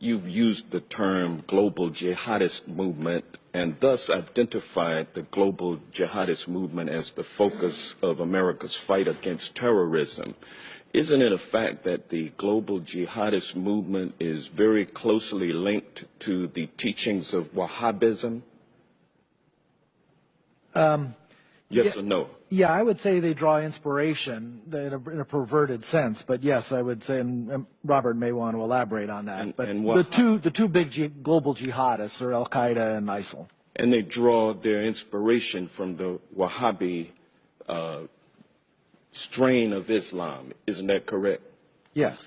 you've used the term global jihadist movement and thus identified the global jihadist movement as the focus of America's fight against terrorism. Isn't it a fact that the global jihadist movement is very closely linked to the teachings of Wahhabism? Yes or no? Yeah, I would say they draw inspiration in a perverted sense, but yes, I would say, and Robert may want to elaborate on that. But the two big global jihadists are Al Qaeda and ISIL. And they draw their inspiration from the Wahhabi strain of Islam, isn't that correct? Yes.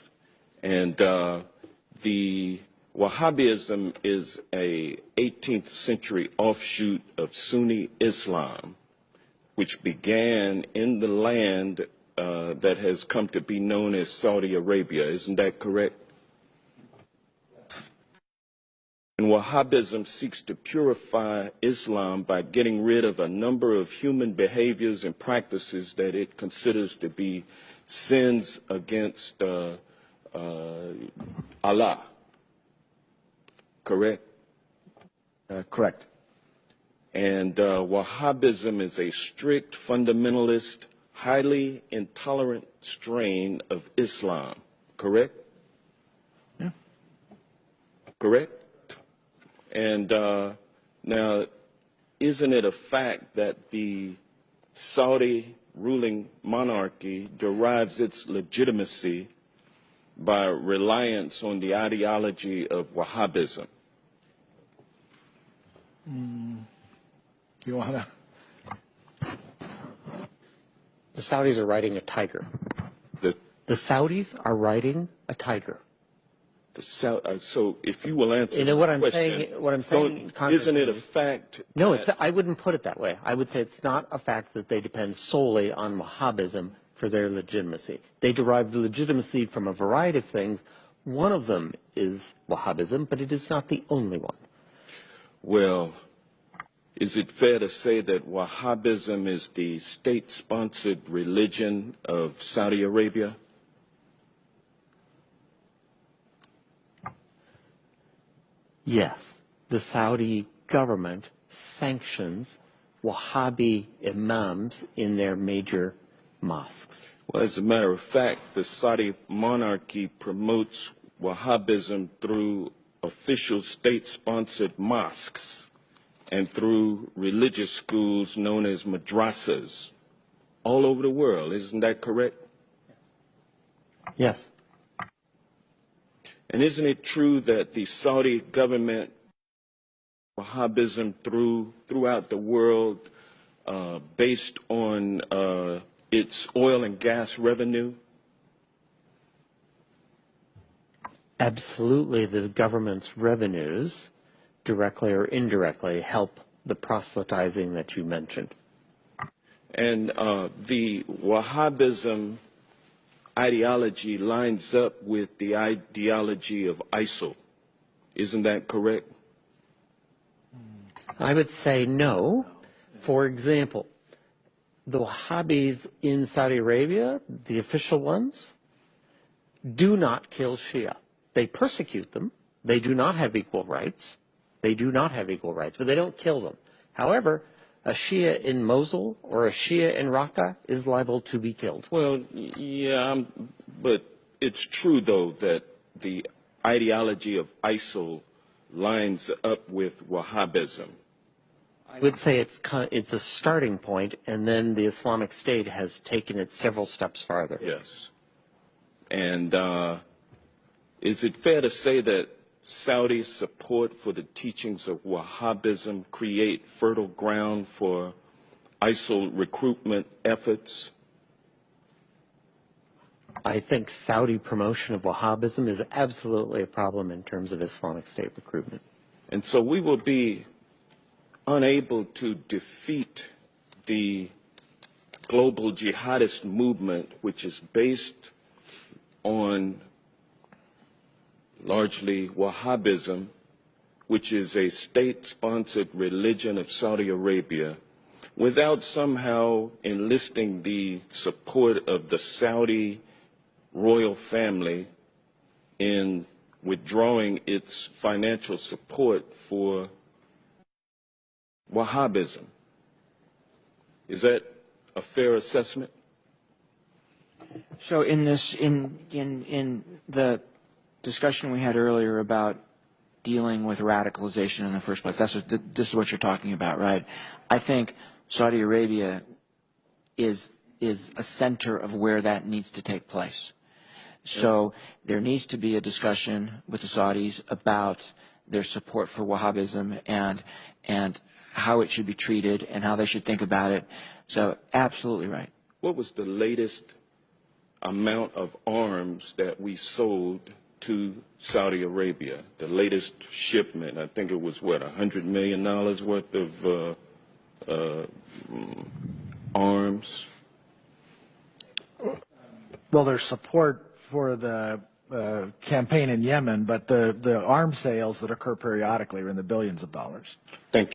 And the Wahhabism is a 18th century offshoot of Sunni Islam, which began in the land that has come to be known as Saudi Arabia. Isn't that correct? Yes. And Wahhabism seeks to purify Islam by getting rid of a number of human behaviors and practices that it considers to be sins against Allah. Correct? Correct. And Wahhabism is a strict, fundamentalist, highly intolerant strain of Islam. Correct? Yeah. Correct? And now, isn't it a fact that the Saudi ruling monarchy derives its legitimacy by reliance on the ideology of Wahhabism? You want to? The Saudis are riding a tiger. The Saudis are riding a tiger. So if you will answer what the I'm question, saying, isn't it a fact? No, I wouldn't put it that way. I would say it's not a fact that they depend solely on Wahhabism for their legitimacy. They derive legitimacy from a variety of things. One of them is Wahhabism, but it is not the only one. Well, is it fair to say that Wahhabism is the state-sponsored religion of Saudi Arabia? Yes, the Saudi government sanctions Wahhabi imams in their major mosques. Well, as a matter of fact, the Saudi monarchy promotes Wahhabism through official state-sponsored mosques and through religious schools known as madrasas all over the world. Isn't that correct? Yes. And isn't it true that the Saudi government, Wahhabism throughout the world, based on its oil and gas revenue? Absolutely, the government's revenues, directly or indirectly, help the proselytizing that you mentioned. And the Wahhabism ideology lines up with the ideology of ISIL. Isn't that correct? I would say no. For example, the Wahhabis in Saudi Arabia, the official ones, do not kill Shia. They persecute them. They do not have equal rights. They do not have equal rights, but they don't kill them. However, a Shia in Mosul or a Shia in Raqqa is liable to be killed. Well, yeah, but it's true, though, that the ideology of ISIL lines up with Wahhabism. I would say it's a starting point, and then the Islamic State has taken it several steps farther. Yes. And is it fair to say that Saudi support for the teachings of Wahhabism create fertile ground for ISIL recruitment efforts? I think Saudi promotion of Wahhabism is absolutely a problem in terms of Islamic State recruitment. And so we will be unable to defeat the global jihadist movement, which is based on largely Wahhabism, which is a state-sponsored religion of Saudi Arabia, without somehow enlisting the support of the Saudi royal family in withdrawing its financial support for Wahhabism. Is that a fair assessment? So in the discussion we had earlier about dealing with radicalization in the first place, this is what you're talking about, right? I think Saudi Arabia is a center of where that needs to take place. So there needs to be a discussion with the Saudis about their support for Wahhabism and how it should be treated and how they should think about it. So absolutely right. What was the latest amount of arms that we sold to Saudi Arabia? The latest shipment, I think it was what, $100 million worth of arms? Well, there's support for the campaign in Yemen, but the arms sales that occur periodically are in the billions of dollars. Thank you.